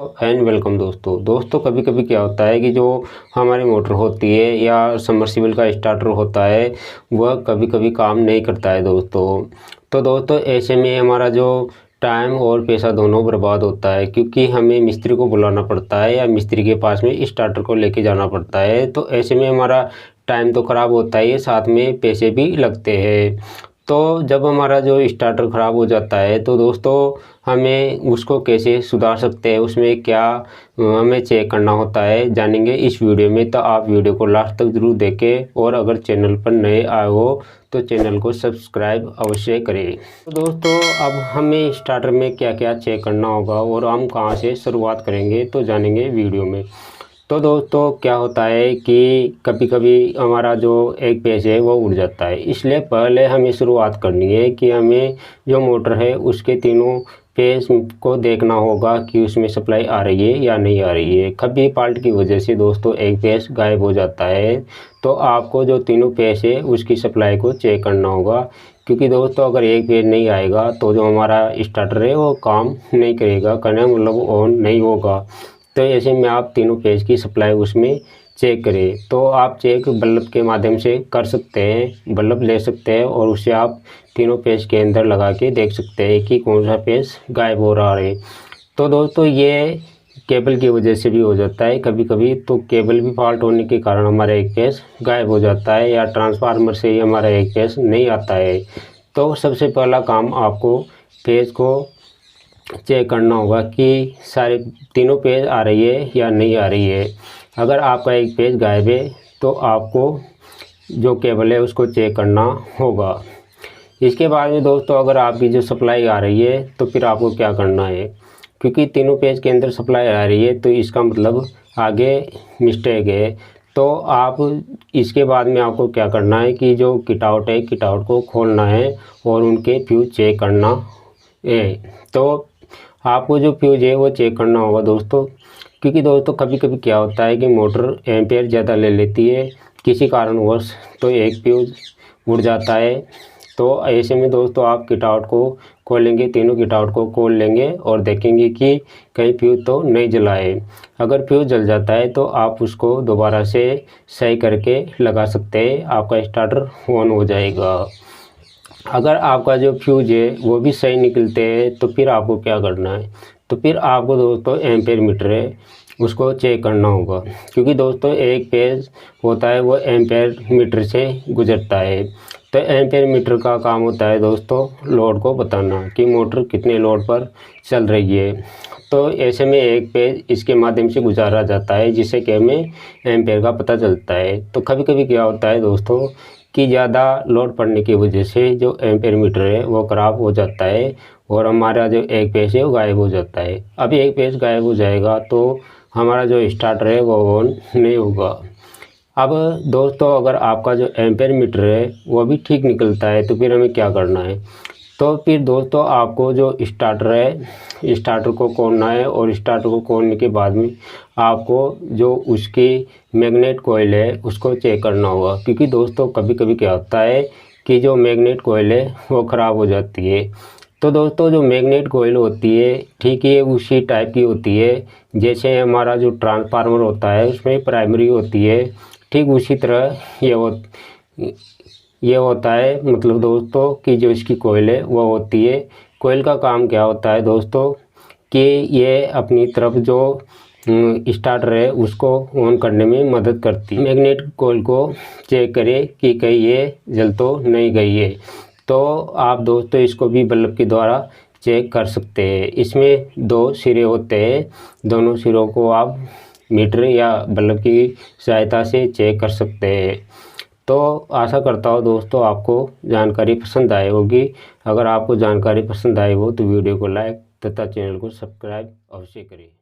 And welcome दोस्तों कभी कभी क्या होता है कि जो हमारी मोटर होती है या सबमर्सिबल का स्टार्टर होता है वह कभी कभी काम नहीं करता है दोस्तों ऐसे में हमारा जो टाइम और पैसा दोनों बर्बाद होता है, क्योंकि हमें मिस्त्री को बुलाना पड़ता है या मिस्त्री के पास में स्टार्टर को लेके जाना पड़ता है। तो ऐसे में हमारा टाइम तो ख़राब होता है, साथ में पैसे भी लगते हैं। तो जब हमारा जो स्टार्टर ख़राब हो जाता है तो दोस्तों हमें उसको कैसे सुधार सकते हैं, उसमें क्या हमें चेक करना होता है, जानेंगे इस वीडियो में। तो आप वीडियो को लास्ट तक ज़रूर देखें और अगर चैनल पर नए आए हो तो चैनल को सब्सक्राइब अवश्य करें। तो दोस्तों अब हमें स्टार्टर में क्या क्या चेक करना होगा और हम कहां से शुरुआत करेंगे तो जानेंगे वीडियो में। तो दोस्तों क्या होता है कि कभी कभी हमारा जो एक पेज है वो उड़ जाता है, इसलिए पहले हमें शुरुआत करनी है कि हमें जो मोटर है उसके तीनों पेज को देखना होगा कि उसमें सप्लाई आ रही है या नहीं आ रही है। कभी फॉल्ट की वजह से दोस्तों एक पेज गायब हो जाता है, तो आपको जो तीनों पेज है उसकी सप्लाई को चेक करना होगा, क्योंकि दोस्तों अगर एक पेज नहीं आएगा तो जो हमारा स्टार्टर है वो काम नहीं करेगा, करना मतलब ऑन नहीं होगा। तो ऐसे में आप तीनों पेज की सप्लाई उसमें चेक करें। तो आप चेक बल्ब के माध्यम से कर सकते हैं, बल्ब ले सकते हैं और उसे आप तीनों पेज के अंदर लगा के देख सकते हैं कि कौन सा पेज गायब हो रहा है। तो दोस्तों ये केबल की वजह से भी हो जाता है कभी कभी, तो केबल भी फॉल्ट होने के कारण हमारा एक पेज गायब हो जाता है, या ट्रांसफार्मर से ही हमारा एक पेज नहीं आता है। तो सबसे पहला काम आपको पेज को चेक करना होगा कि सारे तीनों पेज आ रही है या नहीं आ रही है। अगर आपका एक पेज गायब है तो आपको जो केबल है उसको चेक करना होगा। इसके बाद में दोस्तों अगर आपकी जो सप्लाई आ रही है तो फिर आपको क्या करना है, क्योंकि तीनों पेज के अंदर सप्लाई आ रही है तो इसका मतलब आगे मिस्टेक है। तो आप इसके बाद में आपको क्या करना है कि जो किटआउट है किटआउट को खोलना है और उनके फ्यूज चेक करना है। तो आपको जो फ्यूज है वो चेक करना होगा दोस्तों, क्योंकि दोस्तों कभी कभी क्या होता है कि मोटर एम्पेयर ज़्यादा ले लेती है किसी कारणवश, तो एक फ्यूज उड़ जाता है। तो ऐसे में दोस्तों आप किटआउट को खोलेंगे, तीनों किटआउट को खोल लेंगे और देखेंगे कि कहीं फ्यूज तो नहीं जला है। अगर फ्यूज जल जाता है तो आप उसको दोबारा से सही करके लगा सकते हैं, आपका स्टार्टर ऑन हो जाएगा। अगर आपका जो फ्यूज है वो भी सही निकलते हैं तो फिर आपको क्या करना है, तो फिर आपको दोस्तों एम्पेयर मीटर है उसको चेक करना होगा, क्योंकि दोस्तों एक पेज होता है वो एम्पेयर मीटर से गुजरता है। तो एम्पेयर मीटर का काम होता है दोस्तों लोड को बताना कि मोटर कितने लोड पर चल रही है। तो ऐसे में एक पेज इसके माध्यम से गुजारा जाता है जिससे कि हमें एम्पेयर का पता चलता है। तो कभी कभी क्या होता है दोस्तों कि ज़्यादा लोड पड़ने की वजह से जो एम्पेयर मीटर है वो ख़राब हो जाता है और हमारा जो एक पेज है वो गायब हो जाता है। अभी एक पेज गायब हो जाएगा तो हमारा जो स्टार्टर है वो ऑन नहीं होगा। अब दोस्तों अगर आपका जो एम्पेयर मीटर है वो भी ठीक निकलता है तो फिर हमें क्या करना है, तो फिर दोस्तों आपको जो स्टार्टर है स्टार्टर को खोलना है और स्टार्टर को खोलने के बाद में आपको जो उसकी मैग्नेट कॉइल है उसको चेक करना होगा, क्योंकि दोस्तों कभी कभी क्या होता है कि जो मैग्नेट कॉइल है वो ख़राब हो जाती है। तो दोस्तों जो मैग्नेट कॉइल होती है ठीक है उसी टाइप की होती है जैसे हमारा जो ट्रांसफार्मर होता है उसमें प्राइमरी होती है, ठीक उसी तरह ये होता है। मतलब दोस्तों कि जो इसकी कोयल है वो होती है, कोयल का काम क्या होता है दोस्तों कि ये अपनी तरफ जो स्टार्टर है उसको ऑन करने में मदद करती है। मैग्नेट कोयल को चेक करें कि कहीं ये जल तो नहीं गई है। तो आप दोस्तों इसको भी बल्ब के द्वारा चेक कर सकते हैं। इसमें दो सिरे होते हैं, दोनों सिरों को आप मीटर या बल्ब की सहायता से चेक कर सकते हैं। तो आशा करता हूँ दोस्तों आपको जानकारी पसंद आई होगी। अगर आपको जानकारी पसंद आई हो तो वीडियो को लाइक तथा चैनल को सब्सक्राइब अवश्य करें।